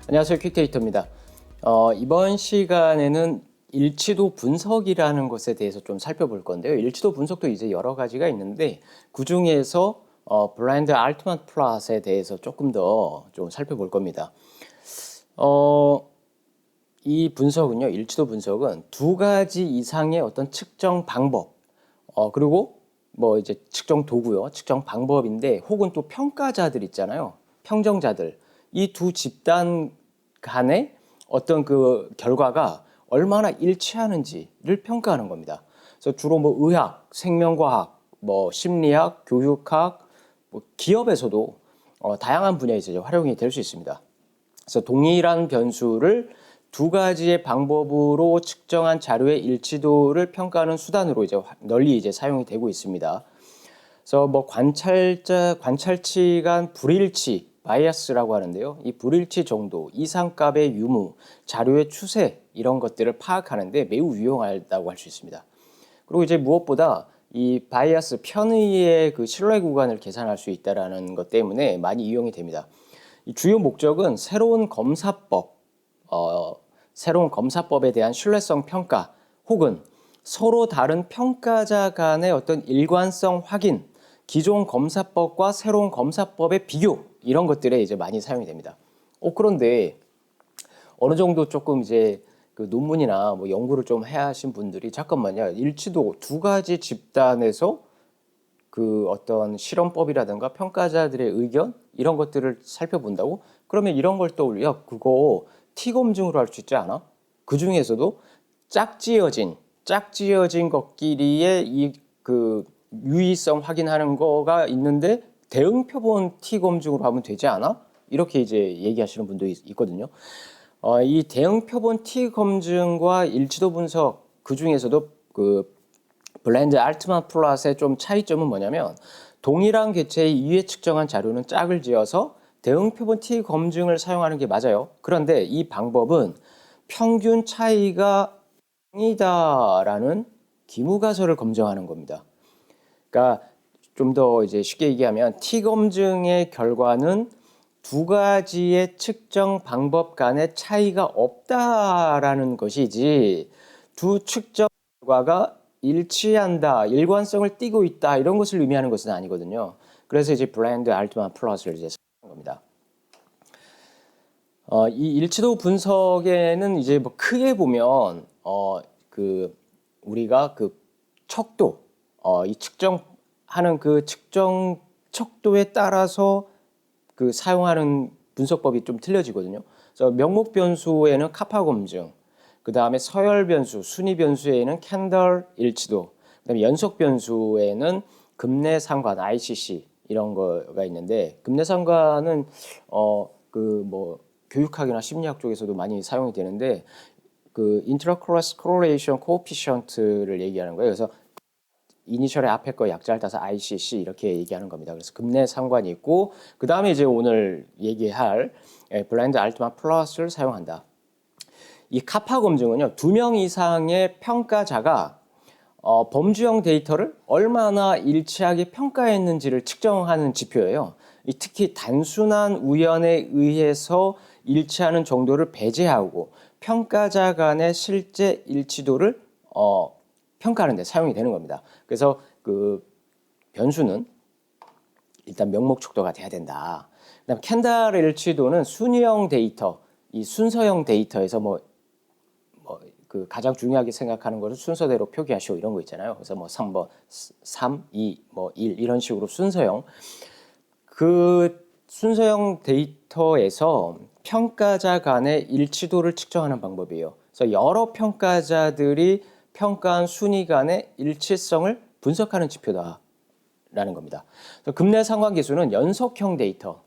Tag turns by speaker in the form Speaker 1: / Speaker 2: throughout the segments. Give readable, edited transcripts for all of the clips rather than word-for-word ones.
Speaker 1: 안녕하세요. 퀵데이터입니다. 이번 시간에는 일치도 분석이라는 것에 대해서 좀 살펴볼 건데요. 일치도 분석도 이제 여러 가지가 있는데 그 중에서 블라인드 알트만 플롯에 대해서 조금 더 좀 살펴볼 겁니다. 이 분석은요, 일치도 분석은 두 가지 이상의 어떤 측정 방법, 그리고 뭐 이제 측정 도구요, 측정 방법인데 혹은 또 평가자들 있잖아요. 평정자들. 이 두 집단 간의 어떤 그 결과가 얼마나 일치하는지를 평가하는 겁니다. 그래서 주로 뭐 의학, 생명과학, 뭐 심리학, 교육학, 뭐 기업에서도 다양한 분야에서 이제 활용이 될 수 있습니다. 그래서 동일한 변수를 두 가지의 방법으로 측정한 자료의 일치도를 평가하는 수단으로 이제 널리 이제 사용이 되고 있습니다. 그래서 뭐 관찰치 간 불일치, 바이어스라고 하는데요. 이 불일치 정도, 이상값의 유무, 자료의 추세 이런 것들을 파악하는데 매우 유용하다고 할 수 있습니다. 그리고 이제 무엇보다 이 바이어스 편의의 그 신뢰 구간을 계산할 수 있다라는 것 때문에 많이 이용이 됩니다. 이 주요 목적은 새로운 검사법에 대한 신뢰성 평가 혹은 서로 다른 평가자 간의 어떤 일관성 확인, 기존 검사법과 새로운 검사법의 비교 이런 것들에 이제 많이 사용이 됩니다. 그런데 어느 정도 조금 이제 그 논문이나 뭐 연구를 좀 해야 하신 분들이 잠깐만요, 일치도 두 가지 집단에서 그 어떤 실험법이라든가 평가자들의 의견 이런 것들을 살펴본다고? 그러면 이런 걸 떠올려. 그거 T 검증으로 할 수 있지 않아? 그 중에서도 짝지어진 것끼리의 이 그 유의성 확인하는 거가 있는데 대응 표본 T 검증으로 하면 되지 않아? 이렇게 이제 얘기하시는 분도 있거든요. 이 대응 표본 T 검증과 일치도 분석 그 중에서도 그 블라인드 알트만 플롯의 좀 차이점은 뭐냐면 동일한 개체의 이외 측정한 자료는 짝을 지어서 대응 표본 T 검증을 사용하는 게 맞아요. 그런데 이 방법은 평균 차이가 0이다라는 기무가설을 검증하는 겁니다. 그러니까 좀 더 이제 쉽게 얘기하면 T 검증의 결과는 두 가지의 측정 방법 간의 차이가 없다라는 것이지 두 측정 결과가 일치한다, 일관성을 띠고 있다 이런 것을 의미하는 것은 아니거든요. 그래서 이제 블라인드 알트만 플롯을 이제 사용한 겁니다. 이 일치도 분석에는 이제 뭐 크게 보면 그 우리가 그 척도, 이 측정하는 그 측정 척도에 따라서 그 사용하는 분석법이 좀 틀려지거든요. 그래서 명목 변수에는 카파 검증, 그 다음에 서열 변수, 순위 변수에는 캔들 일치도, 그다음에 연속 변수에는 급내 상관 ICC 이런 거가 있는데 급내 상관은 그 뭐 교육학이나 심리학 쪽에서도 많이 사용이 되는데 그 인트라클래스 코릴레이션 코에피션트를 얘기하는 거예요. 그래서 이니셜의 앞에 거 약자를 따서 ICC 이렇게 얘기하는 겁니다. 그래서 급내 상관이 있고 그 다음에 이제 오늘 얘기할 블라인드 알트만 플러스를 사용한다. 이 카파 검증은요, 2명 이상의 평가자가 범주형 데이터를 얼마나 일치하게 평가했는지를 측정하는 지표예요. 특히 단순한 우연에 의해서 일치하는 정도를 배제하고 평가자 간의 실제 일치도를 평가하는 데 사용이 되는 겁니다. 그래서 그 변수는 일단 명목 척도가 돼야 된다. 그다음 캔달 일치도는 순위형 데이터, 이 순서형 데이터에서 그 가장 중요하게 생각하는 것을 순서대로 표기하시오 이런 거 있잖아요. 그래서 뭐 3번, 3, 2, 뭐 1 이런 식으로 순서형. 그 순서형 데이터에서 평가자 간의 일치도를 측정하는 방법이에요. 그래서 여러 평가자들이 평가한 순위 간의 일치성을 분석하는 지표다라는 겁니다. 급내 상관 계수는 연속형 데이터,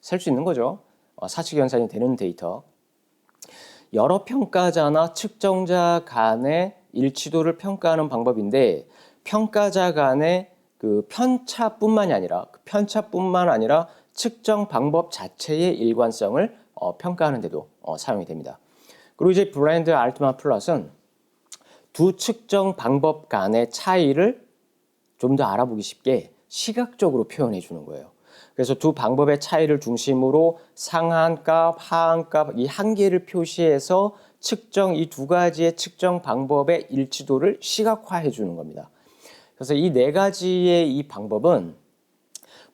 Speaker 1: 셀 수 있는 거죠. 사칙 연산이 되는 데이터. 여러 평가자나 측정자 간의 일치도를 평가하는 방법인데 평가자 간의 그 편차뿐만 아니라 측정 방법 자체의 일관성을 평가하는 데도 사용이 됩니다. 그리고 이제 블라인드 알트만 플롯은 두 측정 방법 간의 차이를 좀 더 알아보기 쉽게 시각적으로 표현해 주는 거예요. 그래서 두 방법의 차이를 중심으로 상한값, 하한값 이 한계를 표시해서 이 두 가지의 측정 방법의 일치도를 시각화해 주는 겁니다. 그래서 이 네 가지의 이 방법은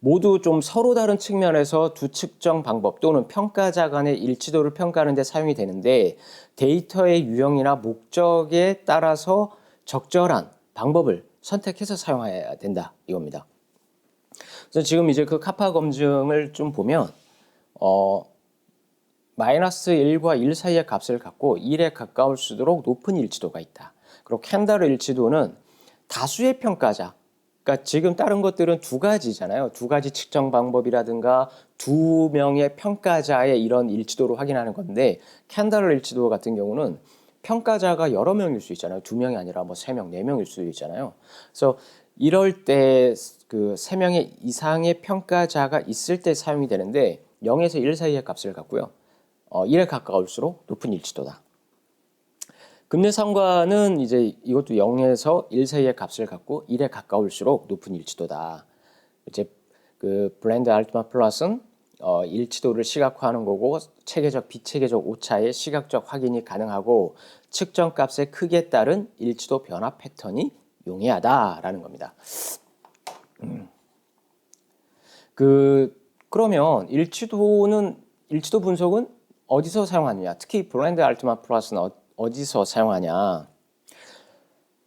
Speaker 1: 모두 좀 서로 다른 측면에서 두 측정 방법 또는 평가자 간의 일치도를 평가하는 데 사용이 되는데 데이터의 유형이나 목적에 따라서 적절한 방법을 선택해서 사용해야 된다 이겁니다. 그래서 지금 이제 그 카파 검증을 좀 보면 마이너스 1과 1 사이의 값을 갖고 1에 가까울수록 높은 일치도가 있다. 그리고 캔다르 일치도는 다수의 평가자, 그러니까 지금 다른 것들은 두 가지잖아요. 두 가지 측정 방법이라든가 두 명의 평가자의 이런 일치도를 확인하는 건데 캔다르 일치도 같은 경우는 평가자가 여러 명일 수 있잖아요. 두 명이 아니라 뭐 세 명, 네 명일 수 있잖아요. 그래서 이럴 때 그 세 명의 이상의 평가자가 있을 때 사용이 되는데 0에서 1 사이의 값을 갖고요. 1에 가까울수록 높은 일치도다. 금내상관은 이제 이것도 0에서 1 사이의 값을 갖고 1에 가까울수록 높은 일치도다. 이제 그 블렌드 알트만 플러스는 일치도를 시각화하는 거고 체계적, 비체계적 오차의 시각적 확인이 가능하고 측정 값의 크기에 따른 일치도 변화 패턴이 용이하다라는 겁니다. 그러면 일치도 분석은 어디서 사용하느냐? 특히 블렌드 알트만 플러스는 어디서 사용하냐?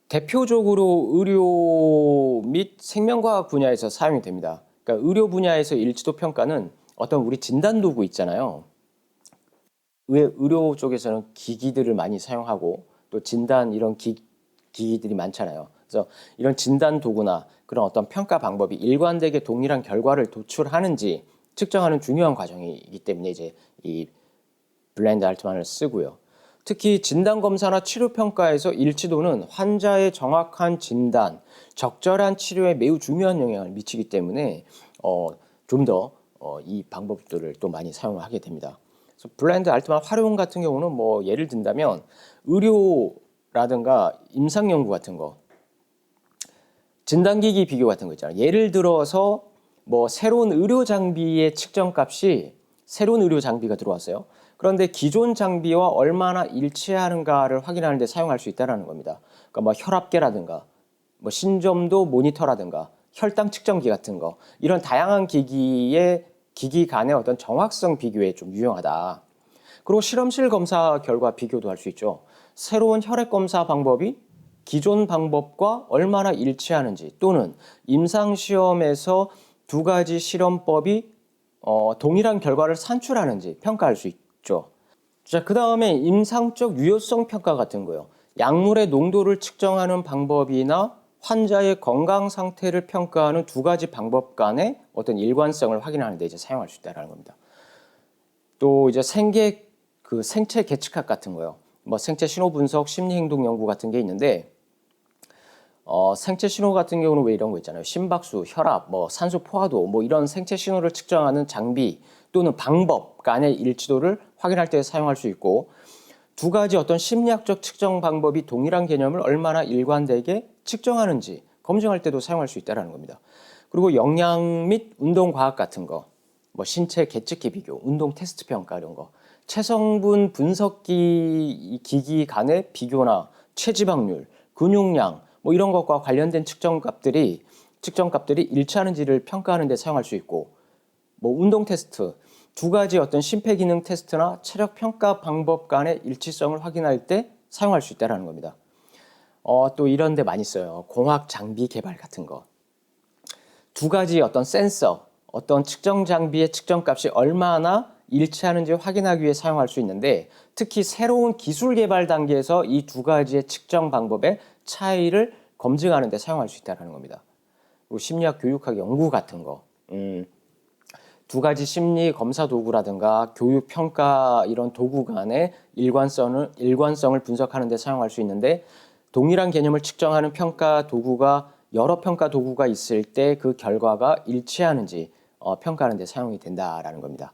Speaker 1: 대표적으로 의료 및 생명과학 분야에서 사용이 됩니다. 그러니까 의료 분야에서 일치도 평가는 어떤 우리 진단 도구 있잖아요. 의료 쪽에서는 기기들을 많이 사용하고 또 진단 이런 기기들이 많잖아요. 그래서 이런 진단 도구나 그런 어떤 평가 방법이 일관되게 동일한 결과를 도출하는지 측정하는 중요한 과정이기 때문에 이제 이 블렌드 알트만을 쓰고요. 특히 진단검사나 치료평가에서 일치도는 환자의 정확한 진단, 적절한 치료에 매우 중요한 영향을 미치기 때문에 좀 더 이 방법들을 또 많이 사용하게 됩니다. 그래서 블렌드 알트만 활용 같은 경우는 뭐 예를 든다면 의료라든가 임상연구 같은 거, 진단기기 비교 같은 거 있잖아요. 예를 들어서 뭐 새로운 의료 장비가 들어왔어요. 그런데 기존 장비와 얼마나 일치하는가를 확인하는 데 사용할 수 있다는 겁니다. 그러니까 뭐 혈압계라든가 뭐 신점도 모니터라든가 혈당 측정기 같은 거 이런 다양한 기기 간의 어떤 정확성 비교에 좀 유용하다. 그리고 실험실 검사 결과 비교도 할 수 있죠. 새로운 혈액 검사 방법이 기존 방법과 얼마나 일치하는지 또는 임상시험에서 두 가지 실험법이 동일한 결과를 산출하는지 평가할 수 있죠. 자, 그 다음에 임상적 유효성 평가 같은 거요. 약물의 농도를 측정하는 방법이나 환자의 건강 상태를 평가하는 두 가지 방법 간의 어떤 일관성을 확인하는 데 이제 사용할 수 있다는 겁니다. 또 이제 생체 계측학 같은 거요. 뭐 생체 신호 분석, 심리 행동 연구 같은 게 있는데 생체 신호 같은 경우는 왜 이런 거 있잖아요. 심박수, 혈압, 뭐 산소 포화도 뭐 이런 생체 신호를 측정하는 장비 또는 방법 간의 일치도를 확인할 때 사용할 수 있고 두 가지 어떤 심리학적 측정 방법이 동일한 개념을 얼마나 일관되게 측정하는지 검증할 때도 사용할 수 있다는 겁니다. 그리고 영양 및 운동과학 같은 거, 뭐 신체 계측기 비교, 운동 테스트 평가 이런 거, 체성분 분석기 기기 간의 비교나 체지방률, 근육량 뭐 이런 것과 관련된 측정값들이 일치하는지를 평가하는 데 사용할 수 있고 뭐 운동 테스트, 두 가지 어떤 심폐기능 테스트나 체력 평가 방법 간의 일치성을 확인할 때 사용할 수 있다는 겁니다. 또 이런 데 많이 써요. 공학 장비 개발 같은 거. 두 가지 어떤 센서, 어떤 측정 장비의 측정값이 얼마나 일치하는지 확인하기 위해 사용할 수 있는데 특히 새로운 기술 개발 단계에서 이 두 가지의 측정 방법의 차이를 검증하는 데 사용할 수 있다는 겁니다. 그리고 심리학, 교육학 연구 같은 거. 두 가지 심리 검사 도구라든가 교육 평가 이런 도구 간의 일관성을 분석하는 데 사용할 수 있는데 동일한 개념을 측정하는 평가 도구가 여러 평가 도구가 있을 때 그 결과가 일치하는지 평가하는 데 사용이 된다라는 겁니다.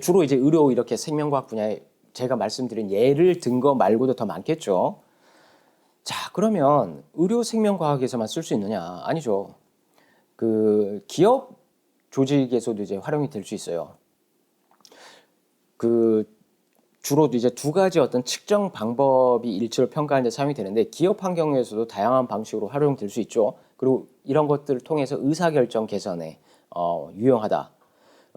Speaker 1: 주로 이제 의료 이렇게 생명과학 분야에 제가 말씀드린 예를 든 거 말고도 더 많겠죠. 자, 그러면 의료 생명과학에서만 쓸 수 있느냐? 아니죠. 그 기업 조직에서도 이제 활용이 될 수 있어요. 그 주로 이제 두 가지 어떤 측정 방법이 일치로 평가하는 데 사용이 되는데 기업 환경에서도 다양한 방식으로 활용될 수 있죠. 그리고 이런 것들을 통해서 의사결정 개선에 유용하다.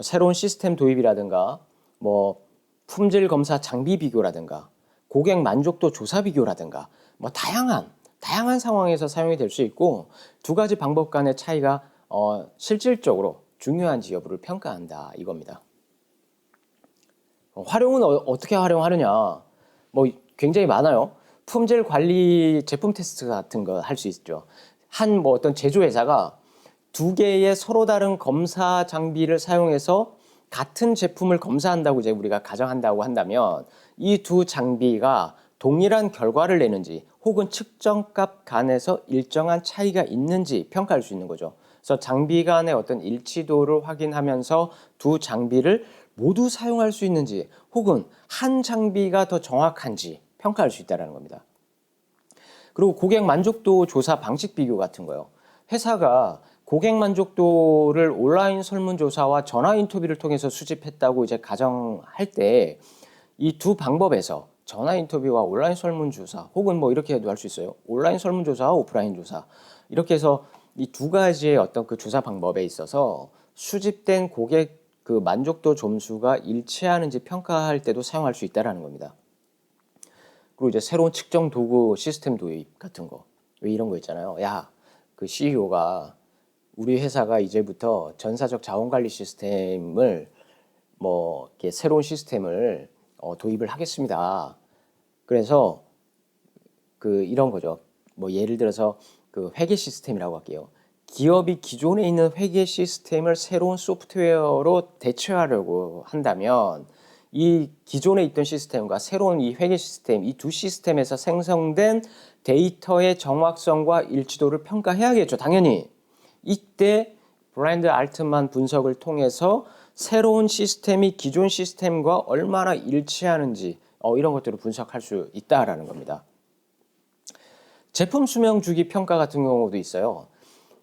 Speaker 1: 새로운 시스템 도입이라든가 뭐 품질 검사 장비 비교라든가 고객 만족도 조사 비교라든가 뭐 다양한 상황에서 사용이 될 수 있고 두 가지 방법 간의 차이가 실질적으로 중요한지 여부를 평가한다 이겁니다. 활용은 어떻게 활용하느냐? 뭐 굉장히 많아요. 품질 관리 제품 테스트 같은 거 할 수 있죠. 한 뭐 어떤 제조회사가 두 개의 서로 다른 검사 장비를 사용해서 같은 제품을 검사한다고 이제 우리가 가정한다고 한다면 이 두 장비가 동일한 결과를 내는지 혹은 측정값 간에서 일정한 차이가 있는지 평가할 수 있는 거죠. 그래서 장비 간의 어떤 일치도를 확인하면서 두 장비를 모두 사용할 수 있는지 혹은 한 장비가 더 정확한지 평가할 수 있다는 겁니다. 그리고 고객 만족도 조사 방식 비교 같은 거요. 회사가 고객 만족도를 온라인 설문조사와 전화 인터뷰를 통해서 수집했다고 이제 가정할 때 이 두 방법에서 전화 인터뷰와 온라인 설문조사 혹은 뭐 이렇게도 할 수 있어요. 온라인 설문조사와 오프라인 조사 이렇게 해서 이 두 가지의 어떤 그 조사 방법에 있어서 수집된 고객 그 만족도 점수가 일치하는지 평가할 때도 사용할 수 있다는 겁니다. 그리고 이제 새로운 측정 도구 시스템 도입 같은 거. 왜 이런 거 있잖아요. 야, 그 CEO가 우리 회사가 이제부터 전사적 자원관리 시스템을 뭐 이렇게 새로운 시스템을 도입을 하겠습니다. 그래서 그 이런 거죠. 뭐 예를 들어서 그 회계 시스템이라고 할게요. 기업이 기존에 있는 회계 시스템을 새로운 소프트웨어로 대체하려고 한다면 이 기존에 있던 시스템과 새로운 이 회계 시스템, 이 두 시스템에서 생성된 데이터의 정확성과 일치도를 평가해야겠죠. 당연히. 이때 브랜드 알트만 분석을 통해서 새로운 시스템이 기존 시스템과 얼마나 일치하는지 이런 것들을 분석할 수 있다라는 겁니다. 제품 수명 주기 평가 같은 경우도 있어요.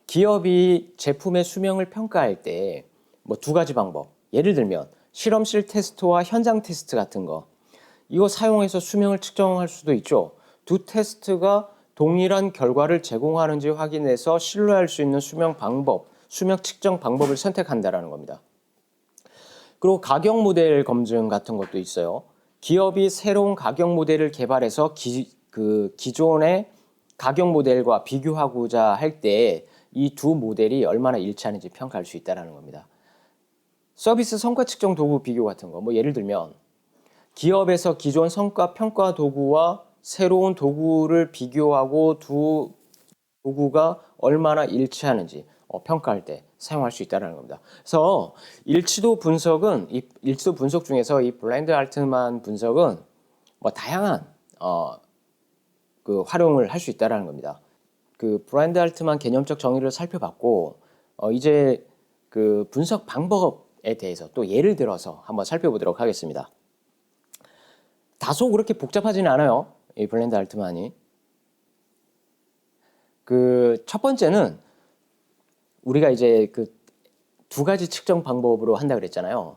Speaker 1: 기업이 제품의 수명을 평가할 때 뭐 두 가지 방법. 예를 들면 실험실 테스트와 현장 테스트 같은 거. 이거 사용해서 수명을 측정할 수도 있죠. 두 테스트가 동일한 결과를 제공하는지 확인해서 신뢰할 수 있는 수명 방법, 수명 측정 방법을 선택한다라는 겁니다. 그리고 가격 모델 검증 같은 것도 있어요. 기업이 새로운 가격 모델을 개발해서 기존의 가격 모델과 비교하고자 할 때 이 두 모델이 얼마나 일치하는지 평가할 수 있다는 겁니다. 서비스 성과 측정 도구 비교 같은 거, 뭐 예를 들면 기업에서 기존 성과 평가 도구와 새로운 도구를 비교하고 두 도구가 얼마나 일치하는지 평가할 때 사용할 수 있다는 겁니다. 그래서 일치도 분석 중에서 이 블라인드 알트만 분석은 뭐 다양한 그 활용을 할 수 있다는 겁니다. 그 브랜드 알트만 개념적 정의를 살펴봤고 이제 그 분석 방법에 대해서 또 예를 들어서 한번 살펴보도록 하겠습니다. 다소 그렇게 복잡하지는 않아요. 이 블랜드 알트만이. 그 첫 번째는 우리가 이제 그 두 가지 측정 방법으로 한다 그랬잖아요.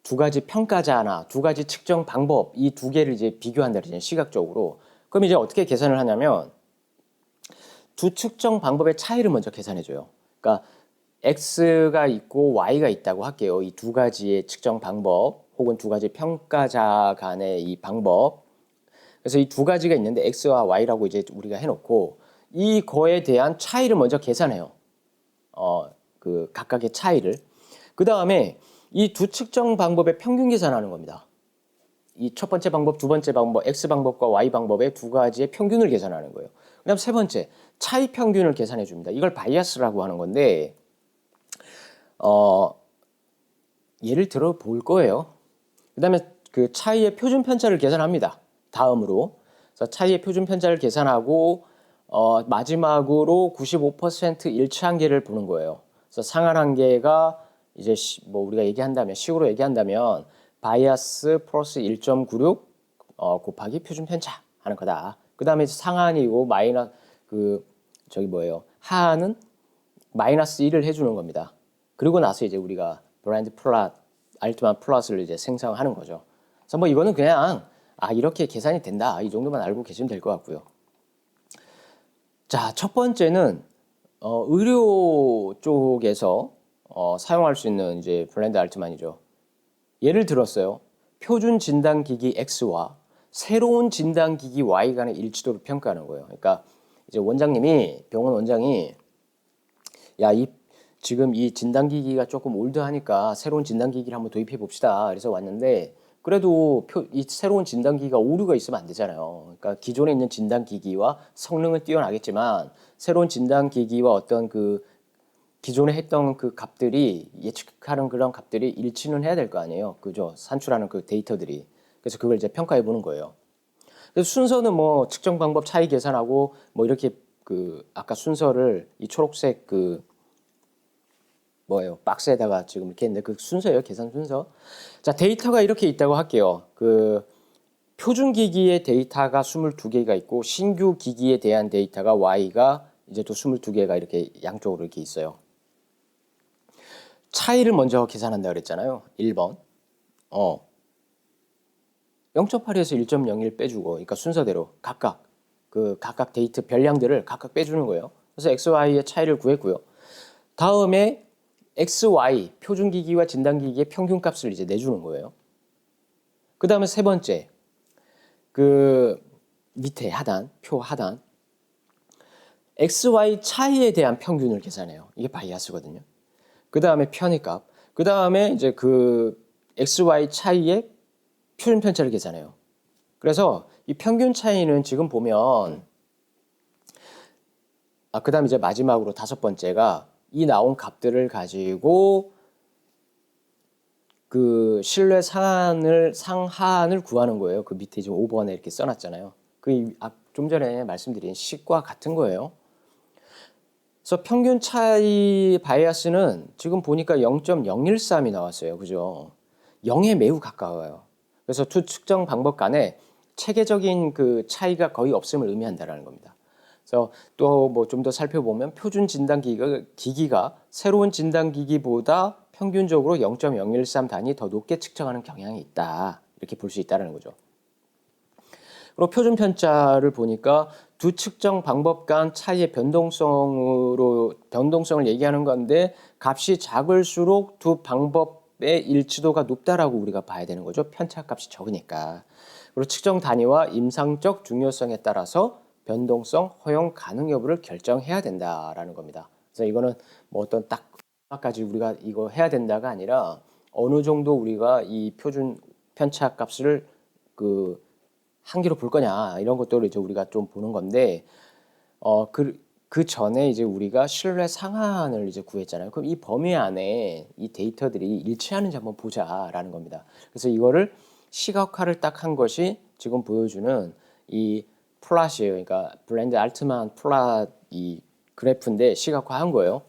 Speaker 1: 두 가지 평가자나 두 가지 측정 방법 이 두 개를 이제 비교한다 그랬잖아요. 시각적으로. 그럼 이제 어떻게 계산을 하냐면 두 측정 방법의 차이를 먼저 계산해 줘요. 그러니까 X가 있고 Y가 있다고 할게요. 이 두 가지의 측정 방법 혹은 두 가지 평가자 간의 이 방법. 그래서 이 두 가지가 있는데 X와 Y라고 이제 우리가 해놓고 이거에 대한 차이를 먼저 계산해요. 그 각각의 차이를. 그 다음에 이 두 측정 방법의 평균 계산하는 겁니다. 이 첫 번째 방법, 두 번째 방법, X 방법과 Y 방법의 두 가지의 평균을 계산하는 거예요. 그다음 세 번째, 차이 평균을 계산해 줍니다. 이걸 바이아스라고 하는 건데, 예를 들어 볼 거예요. 그다음에 그 차이의 표준 편차를 계산합니다. 다음으로, 그래서 차이의 표준 편차를 계산하고 마지막으로 95% 일치한계를 보는 거예요. 그래서 상한한계가 이제 뭐 우리가 얘기한다면 식으로 얘기한다면 바이아스 플러스 1.96 곱하기 표준 편차 하는 거다. 그 다음에 상한이고 마이너스 하한은 마이너스 1을 해주는 겁니다. 그리고 나서 이제 우리가 브랜드 플랫, 알트만 플러스를 이제 생성하는 거죠. 그래서 뭐 이거는 그냥 이렇게 계산이 된다. 이 정도만 알고 계시면 될 것 같고요. 자, 첫 번째는 의료 쪽에서 사용할 수 있는 이제 블렌드 알트만이죠. 예를 들었어요. 표준 진단기기 X와 새로운 진단기기 Y 간의 일치도를 평가하는 거예요. 그러니까 이제 원장님이, 병원 원장이 지금 이 진단기기가 조금 올드하니까 새로운 진단기기를 한번 도입해 봅시다. 그래서 왔는데 그래도 이 새로운 진단기기가 오류가 있으면 안 되잖아요. 그러니까 기존에 있는 진단기기와 성능은 뛰어나겠지만 새로운 진단기기와 어떤 그 기존에 했던 그 값들이 예측하는 그런 값들이 일치는 해야 될 거 아니에요. 그죠? 산출하는 그 데이터들이. 그래서 그걸 이제 평가해 보는 거예요. 그래서 순서는 뭐 측정 방법 차이 계산하고 뭐 이렇게 그 아까 순서를 이 초록색 그 박스에다가 지금 이렇게 했는데 그 순서예요. 계산 순서. 자, 데이터가 이렇게 있다고 할게요. 그 표준 기기의 데이터가 22개가 있고 신규 기기에 대한 데이터가 Y가 이제 또 22개가 이렇게 양쪽으로 이렇게 있어요. 차이를 먼저 계산한다 그랬잖아요. 1번. 0.8에서 1.01 빼주고, 그러니까 순서대로 각각 데이터 별량들을 각각 빼주는 거예요. 그래서 XY의 차이를 구했고요. 다음에 XY 표준기기와 진단기기의 평균값을 이제 내주는 거예요. 그 다음에 세 번째, 그 밑에 하단, 표 하단, XY 차이에 대한 평균을 계산해요. 이게 바이아스거든요. 그 다음에 편의값, 그 다음에 이제 그 XY 차이의 표준 편차를 계산해요. 그래서 이 평균 차이는 지금 보면 그 다음에 이제 마지막으로 다섯 번째가 이 나온 값들을 가지고 그 신뢰 상한을 구하는 거예요. 그 밑에 지금 5번에 이렇게 써놨잖아요. 좀 전에 말씀드린 식과 같은 거예요. 그래서 평균 차이 바이아스는 지금 보니까 0.013이 나왔어요. 그죠? 0에 매우 가까워요. 그래서 두 측정 방법 간에 체계적인 그 차이가 거의 없음을 의미한다는 겁니다. 그래서 또 뭐 좀 더 살펴보면 표준 진단 기기가 새로운 진단 기기보다 평균적으로 0.013 단위 더 높게 측정하는 경향이 있다. 이렇게 볼 수 있다는 거죠. 그리고 표준 편차를 보니까 두 측정 방법 간 차이의 변동성을 얘기하는 건데 값이 작을수록 두 방법의 일치도가 높다라고 우리가 봐야 되는 거죠. 편차 값이 적으니까. 그리고 측정 단위와 임상적 중요성에 따라서 변동성 허용 가능 여부를 결정해야 된다라는 겁니다. 그래서 이거는 뭐 어떤 딱까지 우리가 이거 해야 된다가 아니라 어느 정도 우리가 이 표준 편차 값을 그 한계로 볼 거냐 이런 것들을 이제 우리가 좀 보는 건데 그 전에 이제 우리가 신뢰 상한을 이제 구했잖아요. 그럼 이 범위 안에 이 데이터들이 일치하는지 한번 보자라는 겁니다. 그래서 이거를 시각화를 딱 한 것이 지금 보여주는 이 플랫이에요. 그러니까 블렌드 알트만 플랫 이 그래프인데 시각화한 거예요.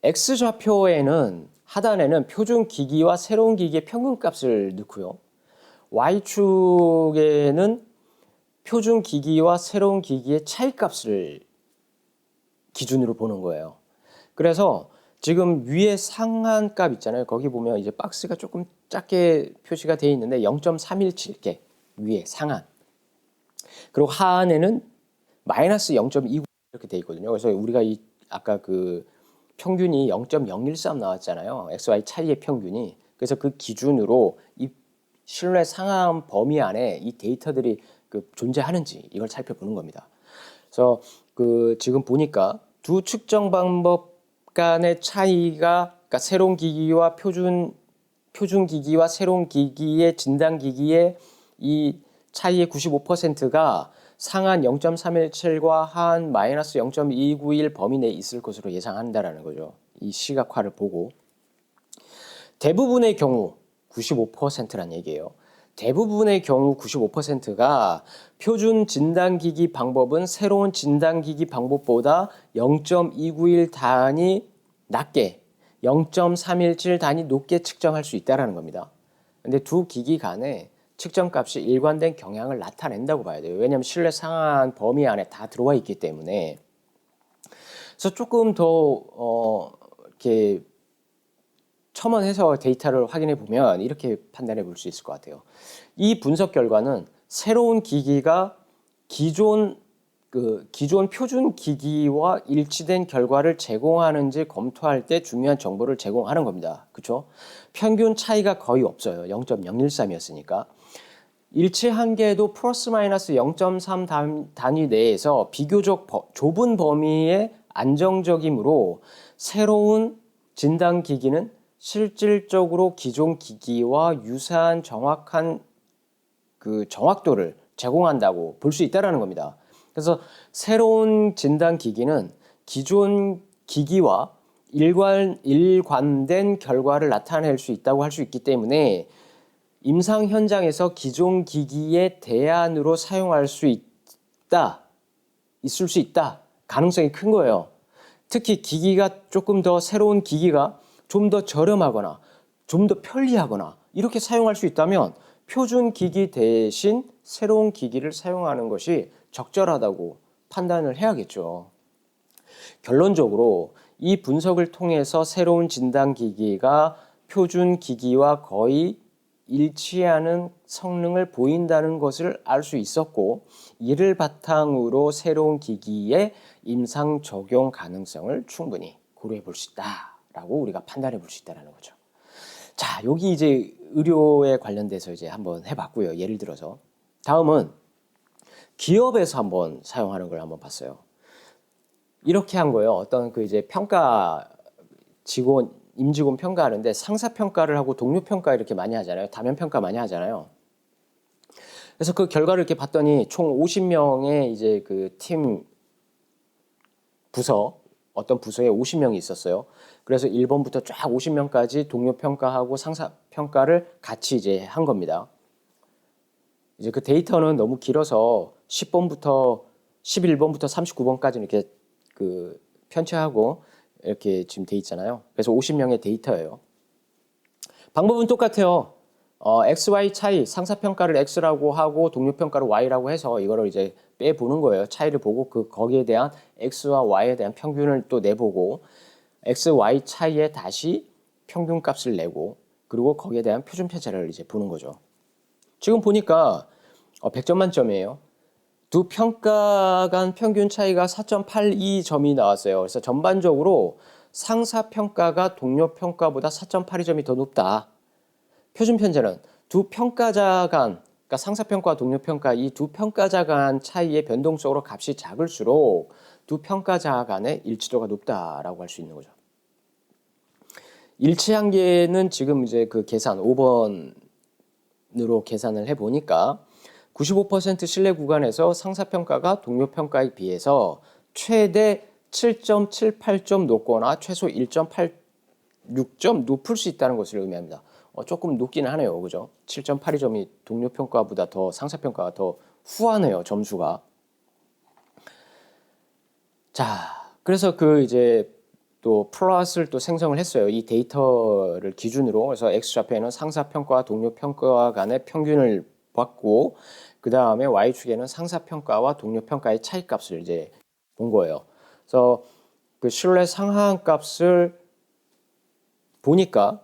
Speaker 1: X좌표에는 하단에는 표준 기기와 새로운 기기의 평균값을 넣고요. Y축에는 표준 기기와 새로운 기기의 차이값을 기준으로 보는 거예요. 그래서 지금 위에 상한값 있잖아요. 거기 보면 이제 박스가 조금 작게 표시가 되어 있는데 0.317개 위에 상한. 그리고 하한에는 마이너스 0.29 이렇게 되어 있거든요. 그래서 우리가 아까 그 평균이 0.013 나왔잖아요. XY 차이의 평균이. 그래서 그 기준으로 이 신뢰 상한 범위 안에 이 데이터들이 존재하는지 이걸 살펴보는 겁니다. 그래서 지금 보니까 두 측정 방법 간의 차이가 그러니까 새로운 기기와 표준 기기와 새로운 기기의 진단 기기의 이 차이의 95%가 상한 0.317과 하한 마이너스 0.291 범위 내에 있을 것으로 예상한다라는 거죠. 이 시각화를 보고 대부분의 경우 95%란 얘기예요. 대부분의 경우 95%가 표준 진단기기 방법은 새로운 진단기기 방법보다 0.291 단위 낮게 0.317 단위 높게 측정할 수 있다는 겁니다. 근데 두 기기 간에 측정값이 일관된 경향을 나타낸다고 봐야 돼요. 왜냐하면 신뢰 상한 범위 안에 다 들어와 있기 때문에. 그래서 조금 더 이렇게 첨언해서 데이터를 확인해 보면 이렇게 판단해 볼 수 있을 것 같아요. 이 분석 결과는 새로운 기기가 기존 표준 기기와 일치된 결과를 제공하는지 검토할 때 중요한 정보를 제공하는 겁니다. 그렇죠? 평균 차이가 거의 없어요. 0.013이었으니까. 일치한 게도 플러스 마이너스 0.3 단위 내에서 비교적 좁은 범위의 안정적이므로 새로운 진단 기기는 실질적으로 기존 기기와 유사한 정확한 그 정확도를 제공한다고 볼 수 있다는 겁니다. 그래서 새로운 진단 기기는 기존 기기와 일관된 결과를 나타낼 수 있다고 할 수 있기 때문에 임상 현장에서 기존 기기의 대안으로 사용할 수 있을 수 있다. 가능성이 큰 거예요. 특히 기기가 조금 더 새로운 기기가 좀 더 저렴하거나 좀 더 편리하거나 이렇게 사용할 수 있다면 표준 기기 대신 새로운 기기를 사용하는 것이 적절하다고 판단을 해야겠죠. 결론적으로 이 분석을 통해서 새로운 진단 기기가 표준 기기와 거의 일치하는 성능을 보인다는 것을 알 수 있었고, 이를 바탕으로 새로운 기기의 임상 적용 가능성을 충분히 고려해 볼 수 있다라고 우리가 판단해 볼 수 있다는 거죠. 자, 여기 이제 의료에 관련돼서 이제 한번 해봤고요. 예를 들어서 다음은 기업에서 한번 사용하는 걸 한번 봤어요. 이렇게 한 거예요. 어떤 그 이제 임직원 평가하는데 상사 평가를 하고 동료 평가 이렇게 많이 하잖아요. 다면 평가 많이 하잖아요. 그래서 그 결과를 이렇게 봤더니 총 50명의 이제 그 팀 어떤 부서에 50명이 있었어요. 그래서 1번부터 쫙 50명까지 동료 평가하고 상사 평가를 같이 이제 한 겁니다. 이제 그 데이터는 너무 길어서 10번부터 11번부터 39번까지 이렇게 그 편차하고 이렇게 지금 돼 있잖아요. 그래서 50명의 데이터예요. 방법은 똑같아요. X, Y 차이, 상사 평가를 X라고 하고 동료 평가를 Y라고 해서 이거를 이제 빼보는 거예요. 차이를 보고 거기에 대한 X와 Y에 대한 평균을 또 내보고 X, Y 차이에 다시 평균 값을 내고 그리고 거기에 대한 표준 편차를 이제 보는 거죠. 지금 보니까 100점 만점이에요. 두 평가 간 평균 차이가 4.82점이 나왔어요. 그래서 전반적으로 상사 평가가 동료 평가보다 4.82점이 더 높다. 표준 편차는 두 평가자 간, 그러니까 상사 평가와 동료 평가 이 두 평가자 간 차이의 변동적으로 값이 작을수록 두 평가자 간의 일치도가 높다라고 할 수 있는 거죠. 일치 한계는 지금 이제 그 계산 5번으로 계산을 해 보니까 95% 신뢰 구간에서 상사 평가가 동료 평가에 비해서 최대 7.78점 높거나 최소 1.86점 높을 수 있다는 것을 의미합니다. 조금 높기는 하네요. 그죠? 7.82점이 동료 평가보다 더 상사 평가가 더 후하네요. 점수가. 자, 그래서 그 이제 또 플롯을 또 생성을 했어요. 이 데이터를 기준으로. 그래서 X좌표에는 상사 평가와 동료 평가 간의 평균을 봤고 그 다음에 Y축에는 상사 평가와 동료 평가의 차이 값을 이제 본 거예요. 그래서 그 신뢰 상하한 값을 보니까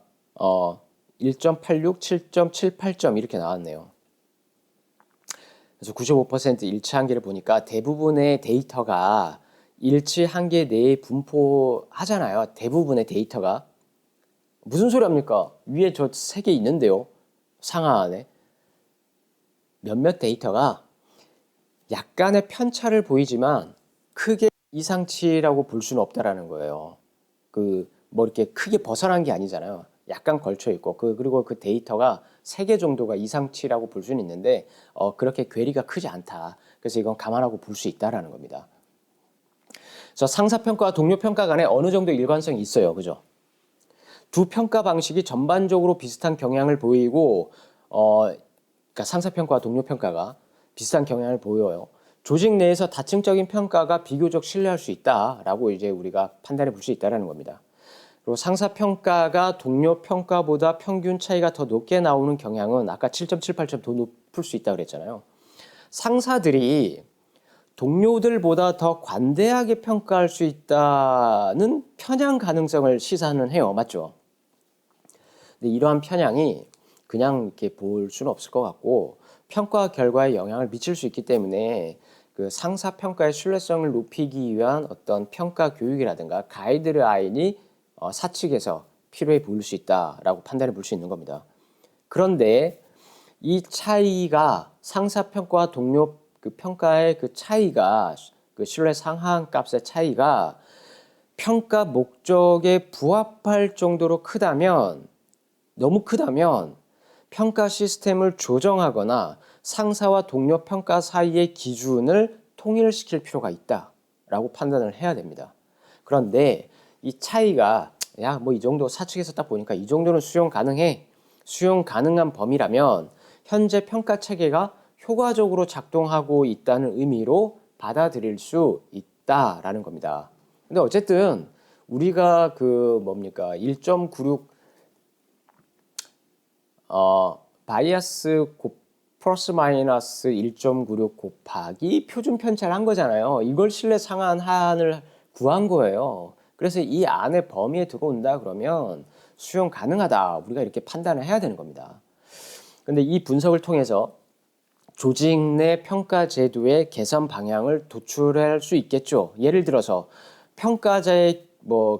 Speaker 1: 1.86, 7.78점 이렇게 나왔네요. 그래서 95% 일치 한계를 보니까 대부분의 데이터가 일치 한계 내에 분포하잖아요. 대부분의 데이터가. 무슨 소리 합니까? 위에 저 3개 있는데요. 상하 안에. 몇몇 데이터가 약간의 편차를 보이지만 크게 이상치라고 볼 수는 없다라는 거예요. 뭐 이렇게 크게 벗어난 게 아니잖아요. 약간 걸쳐 있고 그리고 그 데이터가 3개 정도가 이상치라고 볼 수는 있는데 그렇게 괴리가 크지 않다. 그래서 이건 감안하고 볼 수 있다라는 겁니다. 그래서 상사 평가와 동료 평가 간에 어느 정도 일관성이 있어요. 그죠? 두 평가 방식이 전반적으로 비슷한 경향을 보이고 그러니까 상사 평가와 동료 평가가 비슷한 경향을 보여요. 조직 내에서 다층적인 평가가 비교적 신뢰할 수 있다라고 이제 우리가 판단해 볼 수 있다라는 겁니다. 그리고 상사 평가가 동료 평가보다 평균 차이가 더 높게 나오는 경향은 아까 7.78점 더 높을 수 있다고 그랬잖아요. 상사들이 동료들보다 더 관대하게 평가할 수 있다는 편향 가능성을 시사는 해요. 맞죠? 근데 이러한 편향이 그냥 이렇게 볼 수는 없을 것 같고 평가 결과에 영향을 미칠 수 있기 때문에 그 상사 평가의 신뢰성을 높이기 위한 어떤 평가 교육이라든가 가이드라인이 사측에서 필요해 보일 수 있다라고 판단해 볼 수 있는 겁니다. 그런데 이 차이가 상사 평가와 동료 그 평가의 그 차이가 그 신뢰 상한 값의 차이가 평가 목적에 부합할 정도로 크다면 너무 크다면 평가 시스템을 조정하거나 상사와 동료 평가 사이의 기준을 통일시킬 필요가 있다라고 판단을 해야 됩니다. 그런데 이 차이가 야, 뭐 이 정도 사측에서 딱 보니까 이 정도는 수용 가능해. 수용 가능한 범위라면 현재 평가 체계가 효과적으로 작동하고 있다는 의미로 받아들일 수 있다라는 겁니다. 근데 어쨌든 우리가 그 뭡니까 1.96 바이아스 플러스 마이너스 1.96 곱하기 표준 편차를 한 거잖아요. 이걸 신뢰 상한 한을 구한 거예요. 그래서 이 안에 범위에 들어온다 그러면 수용 가능하다. 우리가 이렇게 판단을 해야 되는 겁니다. 근데 이 분석을 통해서 조직 내 평가 제도의 개선 방향을 도출할 수 있겠죠. 예를 들어서 평가자의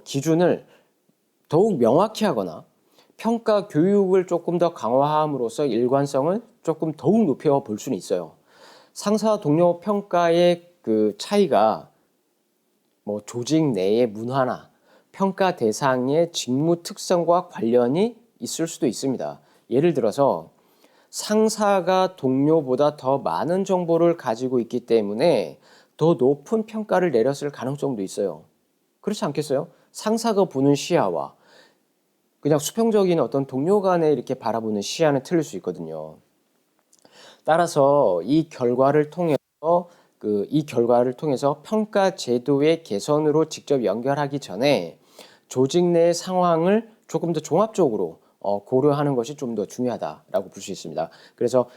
Speaker 1: 기준을 더욱 명확히 하거나 평가 교육을 조금 더 강화함으로써 일관성을 조금 더욱 높여 볼 수는 있어요. 상사와 동료 평가의 그 차이가 조직 내의 문화나 평가 대상의 직무 특성과 관련이 있을 수도 있습니다. 예를 들어서 상사가 동료보다 더 많은 정보를 가지고 있기 때문에 더 높은 평가를 내렸을 가능성도 있어요. 그렇지 않겠어요? 상사가 보는 시야와 그냥 수평적인 어떤 동료 간에 이렇게 바라보는 시야는 틀릴 수 있거든요. 따라서 이 결과를 통해서 평가 제도의 개선으로 직접 연결하기 전에 조직 내 상황을 조금 더 종합적으로 고려하는 것이 좀 더 중요하다라고 볼 수 있습니다. 그래서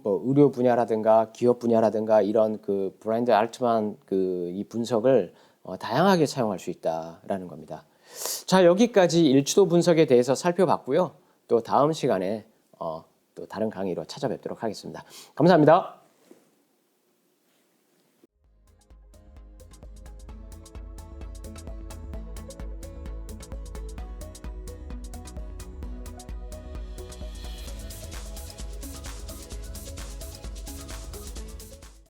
Speaker 1: 의료 분야라든가 기업 분야라든가 이런 그 브랜드 알트만 이 분석을 다양하게 사용할 수 있다라는 겁니다. 자, 여기까지 일치도 분석에 대해서 살펴봤고요. 또 다음 시간에 또 다른 강의로 찾아뵙도록 하겠습니다. 감사합니다.